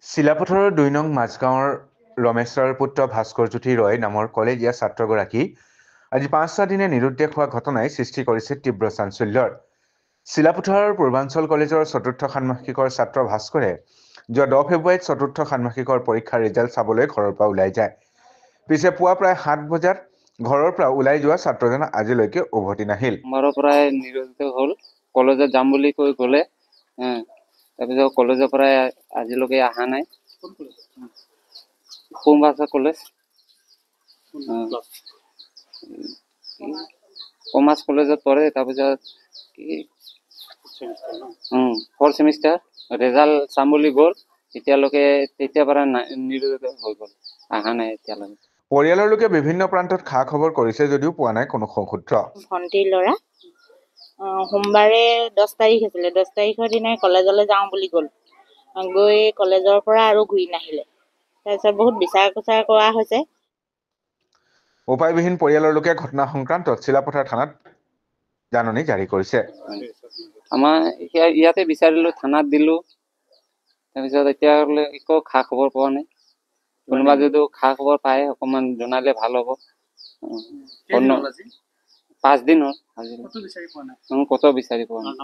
চিলাপথাৰৰ ২ নং মাজগাঁৱৰ ৰমেশ্বৰ পুত্ৰ ভাস্কৰ জ্যোতি ৰয় নামৰ কলেজীয়া ছাত্ৰগৰাকী আজি ৫টা দিনে নিৰুদ্দেশ হোৱা ঘটনাই সৃষ্টি কৰিছে তীব্ৰ চাঞ্চল্যৰ। চিলাপথাৰৰ পূৰ্বাঞ্চল কলেজৰ চতুৰ্থ ষান্মাসিকৰ ছাত্ৰ ভাস্কৰে যোৱা ১০ ফেব্ৰুৱাৰীত চতুৰ্থ ষান্মাসিকৰ পৰীক্ষাৰ ৰিজাল্ট চাবলৈ ঘৰৰ পৰা ওলাই যায়। পিছে পুৱা প্ৰায় ৭ বজাত ঘৰৰ পৰা ওলাই যোৱা ছাত্ৰজন আজিলৈকে উভতি নাহিল। আমাৰো প্ৰায় নিৰুদ্দেশ হ'ল। কলেজত যাম বুলি কৈ গ'লে, তাৰপিছত কলেজৰ পৰা আজিলৈকে অহা নাই। সোমবাছা কলেজ, কমাৰ্চ কলেজত পঢ়ে। তাৰপিছত ফ'ৰ্থ ছেমিষ্টাৰ ৰিজাল্ট চাম বুলি গ'ল, তেতিয়াৰ পৰা নিৰুদ্দেশ হৈ গ'ল, অহা নাই এতিয়ালৈকে। পৰিয়ালৰ লোকে বিভিন্ন প্ৰান্তত খা খবৰ কৰিছে যদিও পোৱা নাই কোনো সুসূত্ৰ। ভণ্টিৰ ল'ৰা সোমবাৰে 10 তাৰিখ আছিলে, 10 তাৰিখৰ দিনাই কলেজলৈ যাওঁ বুলি গ'ল। গৈ কলেজৰ পৰা আৰু ঘূৰি নাহিলে। তাৰপিছত বহুত বিচাৰ খোচাৰ কৰা হৈছে। উপায়বিহীন পৰিয়ালৰ লোকে ঘটনা সংক্ৰান্তত চিলাপথাৰ থানাত জাননী জাৰি কৰিছে। আমাৰ ইয়াতে বিচাৰিলো, থানাত দিলো। তাৰপিছত এতিয়ালৈ একো খা খবৰ পোৱা নাই। কোনোবা যদি খা খবৰ পায় অকমান জনালে ভাল হ'ব। 5 দিন হ'ল আজি। কত বিচাৰি পোৱা নাই।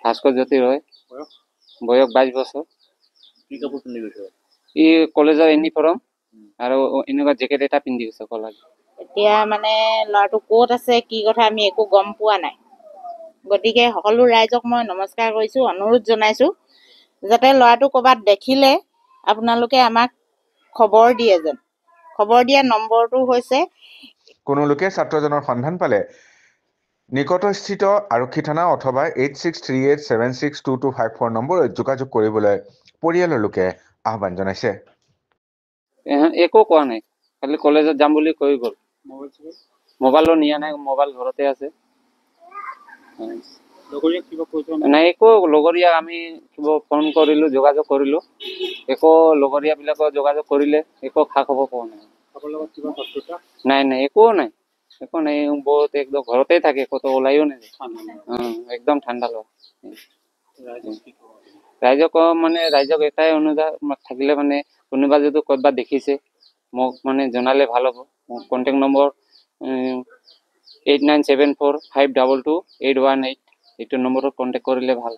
ভাস্কৰ জ্যোতি ৰয়, বয়স 22 বছৰ। ই কলেজৰ ইউনিফৰ্ম আৰু এনেকুৱা জেকেট এটা পিন্ধি গৈছে কলেজ। এতিয়া মানে ল'ৰাটো ক'ত আছে, কি কথা আমি একো গম পোৱা নাই। গতিকে সকলো ৰাইজক মই নমস্কাৰ কৰিছোঁ, অনুৰোধ জনাইছোঁ যাতে ল'ৰাটো ক'ৰবাত দেখিলে আপোনালোকে আমাক খবৰ দিয়ে যেন। খবৰ দিয়া নম্বৰটো হৈছে, কোনো লোকে ছাত্ৰজনৰ সন্ধান পালে নিকটস্থিত আৰক্ষী থানা অথবা 8638762254 নম্বৰত যোগাযোগ কৰিবলৈ পৰিয়ালৰ লোকে আহ্বান জনাইছে। একো কোৱা নাই, খালি কলেজত যাম বুলি কৈ গ'ল। মোবাইলো নিয়া নাই, মোবাইল ঘৰতে আছে। নাই একো লগৰীয়া আমি ফোন কৰিলো, যোগাযোগ কৰিলো, একো লগৰীয়া বিলাকৰ যোগাযোগ কৰিলে একো খা খবৰ পোৱা নাই। নাই একো নাই, একো নাই। বহুত একদম ঘৰতে থাকে, কত ওলাইও নাযায়। একদম ঠাণ্ডা লয়। ৰাইজক এটাই অনুৰোধ থাকিলে মানে কোনোবা যদি ক'ৰবাত দেখিছে মোক মানে জনালে ভাল হ'ব। মোৰ কণ্টেক্ট নম্বৰ 8974522818। এইটো নম্বৰত কণ্টেক্ট কৰিলে ভাল।